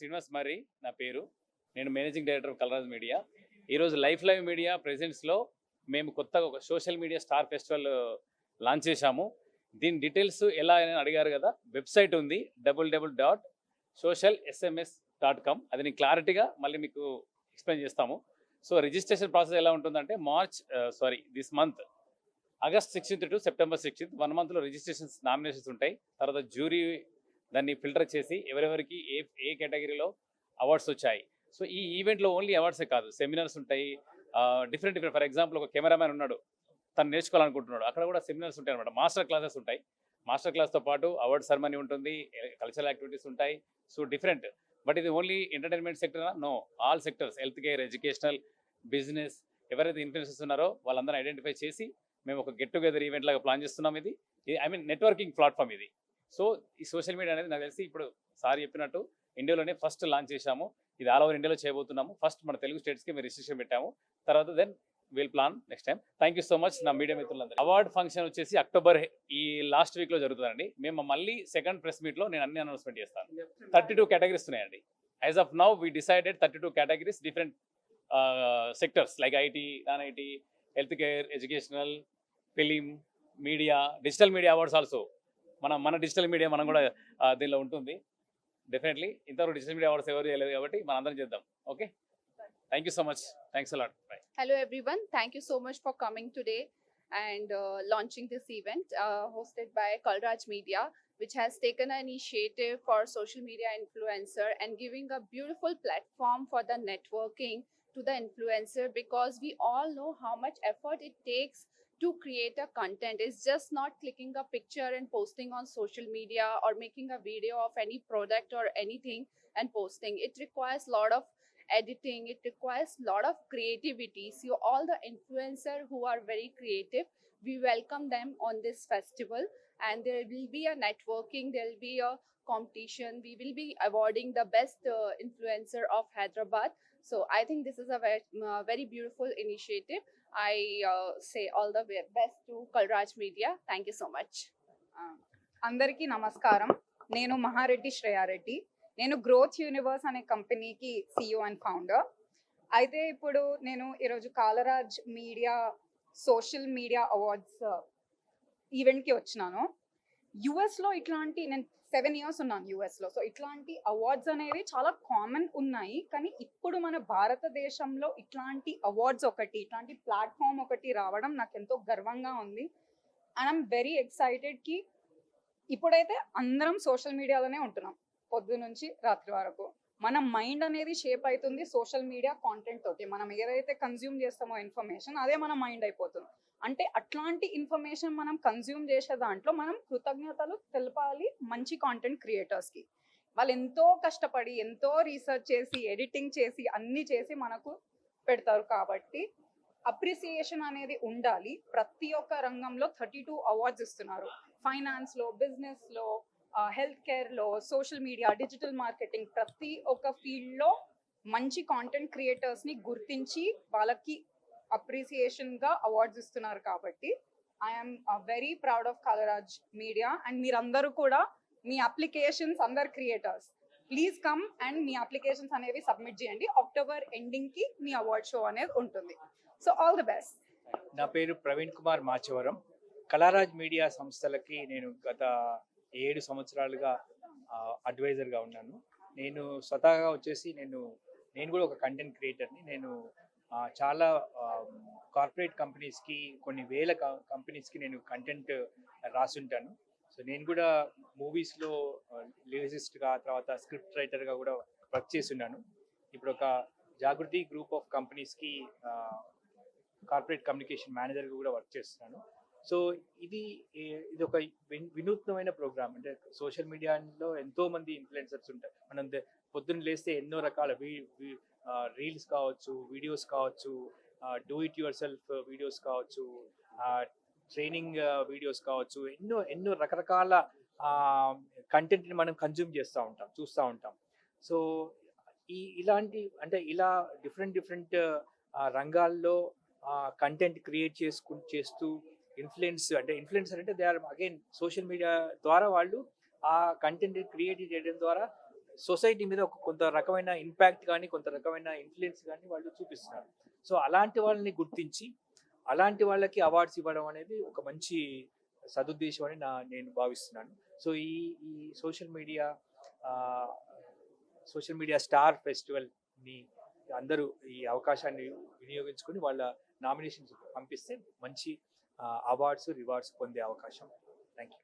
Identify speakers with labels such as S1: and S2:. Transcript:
S1: శ్రీనివాస్ మర్రి నా పేరు. నేను managing director of Kalaraj media. ఈరోజు లైఫ్ మీడియా ప్రెజెన్స్లో మేము కొత్తగా ఒక social media star festival launch చేశాము. దీని డీటెయిల్స్ ఎలా అని అడిగారు కదా, వెబ్సైట్ ఉంది www.socialsms.com. అది నేను క్లారిటీగా మళ్ళీ మీకు ఎక్స్ప్లెయిన్ చేస్తాము. సో రిజిస్ట్రేషన్ ప్రాసెస్ ఎలా ఉంటుందంటే this month August 16th to September 16th 1 monthలో రిజిస్ట్రేషన్స్ నామినేషన్స్ ఉంటాయి. తర్వాత జ్యూరీ దాన్ని ఫిల్టర్ చేసి ఎవరెవరికి ఏ కేటగిరీలో అవార్డ్స్ వచ్చాయి. సో ఈ ఈవెంట్లో ఓన్లీ అవార్డ్సే కాదు, సెమినార్స్ ఉంటాయి. డిఫరెంట్ ఫర్ ఎగ్జాంపుల్ ఒక కెమెరామ్యాన్ ఉన్నాడు, తను నేర్చుకోవాలనుకుంటున్నాడు, అక్కడ కూడా సెమినార్స్ ఉంటాయి అనమాట. మాస్టర్ క్లాసెస్ ఉంటాయి. మాస్టర్ క్లాస్తో పాటు అవార్డ్ సెరమనీ ఉంటుంది, కల్చరల్ యాక్టివిటీస్ ఉంటాయి. So different. బట్ ఇది only entertainment sector no, all sectors, health care, educational, business, ఎవరైతే ఇన్ఫ్లుయెన్సర్స్ ఉన్నారో వాళ్ళందరూ ఐడెంటిఫై చేసి మేము ఒక గెట్ టుగెదర్ ఈవెంట్ లాగా ప్లాన్ చేస్తున్నాం. ఇది నెట్వర్కింగ్ ప్లాట్ఫామ్ ఇది. సో ఈ సోషల్ మీడియా అనేది నాకు తెలిసి ఇప్పుడు సార్ చెప్పినట్టు ఇండియాలోనే ఫస్ట్ లాంచ్ చేశాము. ఇది ఆల్ ఓవర్ ఇండియాలో చేయబోతున్నాము. ఫస్ట్ మన తెలుగు స్టేట్స్కి మేము రిజిస్ట్రేషన్ పెట్టాము. తర్వాత then will plan next time. Thank you so much నా మీడియా మిత్రులందరూ. అవార్డ్ ఫంక్షన్ వచ్చేసి అక్టోబర్ ఈ లాస్ట్ వీక్లో జరుగుతుందండి. మేము మళ్ళీ సెకండ్ ప్రెస్ మీట్లో నేను అన్ని అనౌన్స్మెంట్ చేస్తాను. 32 కేటగిరీస్ ఉన్నాయండి. As of now we decided 32 categories, different sectors like IT, non IT, health care, educational, film, media, digital media awards also. మన డిజిటల్ మీడియా మనం కూడా దీనిలో ఉంటుంది. డెఫినెట్లీ ఇంతవరకు డిజిటల్ మీడియా అవార్డ్స్ ఎవరు చేయలేదు కాబట్టి మనం అందరం చేద్దాం. Okay, thank you so much. Thanks a lot. By.
S2: Hello everyone, thank you so much for coming today and launching this event hosted by Kalraj Media, which has taken an initiative for social media influencer and giving a beautiful platform for the networking to the influencer, because we all know how much effort it takes to create a content. It's just not clicking a picture and posting on social media or making a video of any product or anything and posting. It requires a lot of editing, it requires a lot of creativity. So all the influencers who are very creative, we welcome them on this festival, and there will be a networking, there will be a competition. We will be awarding the best influencer of Hyderabad. So I think this is a very beautiful initiative. I say all the best to Kalraj Media. Thank you so much.
S3: అందరికీ నమస్కారం. నేను మహారెడ్డి శ్రేయారెడ్డి. నేను growth universe అనే కంపెనీకి CEO and founder. అయితే ఇప్పుడు నేను ఈరోజు కాలరాజ్ మీడియా సోషల్ మీడియా అవార్డ్స్ ఈవెంట్కి వచ్చినాను. యుఎస్లో ఇట్లాంటి, నేను 7 years ఉన్నాను యుఎస్లో. సో ఇట్లాంటి అవార్డ్స్ అనేవి చాలా కామన్ ఉన్నాయి, కానీ ఇప్పుడు మన భారతదేశంలో ఇట్లాంటి అవార్డ్స్ ఒకటి, ఇట్లాంటి ప్లాట్ఫామ్ ఒకటి రావడం నాకు ఎంతో గర్వంగా ఉంది. అండ్ ఐమ్ వెరీ ఎక్సైటెడ్కి ఇప్పుడైతే అందరం సోషల్ మీడియాలోనే ఉంటున్నాం పొద్దు నుంచి రాత్రి వరకు. మన మైండ్ అనేది షేప్ అవుతుంది సోషల్ మీడియా కాంటెంట్ తోటి. మనం ఏదైతే కన్జ్యూమ్ చేస్తామో ఇన్ఫర్మేషన్, అదే మన మైండ్ అయిపోతుంది. అంటే అట్లాంటి ఇన్ఫర్మేషన్ మనం కన్జ్యూమ్ చేసే దాంట్లో మనం కృతజ్ఞతలు తెలపాలి మంచి కాంటెంట్ క్రియేటర్స్కి. వాళ్ళు ఎంతో కష్టపడి, ఎంతో రీసెర్చ్ చేసి, ఎడిటింగ్ చేసి, అన్నీ చేసి మనకు పెడతారు. కాబట్టి అప్రిసియేషన్ అనేది ఉండాలి. ప్రతి ఒక్క రంగంలో 32 అవార్డ్స్ ఇస్తున్నారు. ఫైనాన్స్లో, బిజినెస్లో, హెల్త్ కేర్లో, సోషల్ మీడియా, డిజిటల్ మార్కెటింగ్, ప్రతి ఒక్క ఫీల్డ్లో మంచి కాంటెంట్ క్రియేటర్స్ని గుర్తించి వాళ్ళకి అప్రిసియేషన్గా అవార్డ్స్ ఇస్తున్నారు. కాబట్టి I'm very proud of Kalaraj media. And మీరందరూ కూడా మీ అప్లికేషన్స్, అందరు క్రియేటర్స్ ప్లీజ్ కమ్ అండ్ మీ అప్లికేషన్స్ అనేవి సబ్మిట్ చేయండి. అక్టోబర్ ఎండింగ్కి మీ అవార్డ్ షో అనేది ఉంటుంది. So all the best.
S4: నా పేరు ప్రవీణ్ కుమార్ మాచవరం. కలరాజ్ మీడియా సంస్థలకి నేను గత 7 సంవత్సరాలుగా అడ్వైజర్గా ఉన్నాను. నేను స్వతహాగా వచ్చేసి నేను కూడా ఒక కంటెంట్ క్రియేటర్ని. నేను చాలా కార్పొరేట్ కంపెనీస్కి, కొన్ని వేల కంపెనీస్కి నేను కంటెంట్ రాసుంటాను. సో నేను కూడా మూవీస్లో లిరిసిస్ట్గా, తర్వాత స్క్రిప్ట్ రైటర్గా కూడా వర్క్ చేస్తున్నాను. ఇప్పుడు ఒక జాగృతి గ్రూప్ ఆఫ్ కంపెనీస్కి కార్పొరేట్ కమ్యూనికేషన్ మేనేజర్గా కూడా వర్క్ చేస్తున్నాను. సో ఇది ఒక వినూత్నమైన ప్రోగ్రామ్. అంటే సోషల్ మీడియాలో ఎంతోమంది ఇన్ఫ్లుయెన్సర్స్ ఉంటారు. మనం పొద్దున్న లేస్తే ఎన్నో రకాల రీల్స్ కావచ్చు, వీడియోస్ కావచ్చు, do it your self videos కావచ్చు, ట్రైనింగ్ వీడియోస్ కావచ్చు, ఎన్నో రకరకాల కంటెంట్ని మనం కన్జ్యూమ్ చూస్తూ ఉంటాం. సో ఇలాంటి, అంటే ఇలా డిఫరెంట్ రంగాల్లో కంటెంట్ క్రియేట్ చేస్తూ ఇన్ఫ్లుయెన్సర్ అంటే they are again social media ద్వారా వాళ్ళు ఆ కంటెంట్ క్రియేట్ చేయడం ద్వారా సొసైటీ మీద కొంత రకమైన ఇంపాక్ట్ కానీ కొంత రకమైన ఇన్ఫ్లుయెన్స్ కానీ వాళ్ళు చూపిస్తున్నారు. సో అలాంటి వాళ్ళని గుర్తించి అలాంటి వాళ్ళకి అవార్డ్స్ ఇవ్వడం అనేది ఒక మంచి సదుద్దేశం అని నేను భావిస్తున్నాను. సో ఈ ఈ సోషల్ మీడియా స్టార్ ఫెస్టివల్ని అందరూ ఈ అవకాశాన్ని వినియోగించుకొని వాళ్ళ నామినేషన్స్ పంపిస్తే మంచి అవార్డ్స్ రివార్డ్స్ పొందే అవకాశం. Thank you.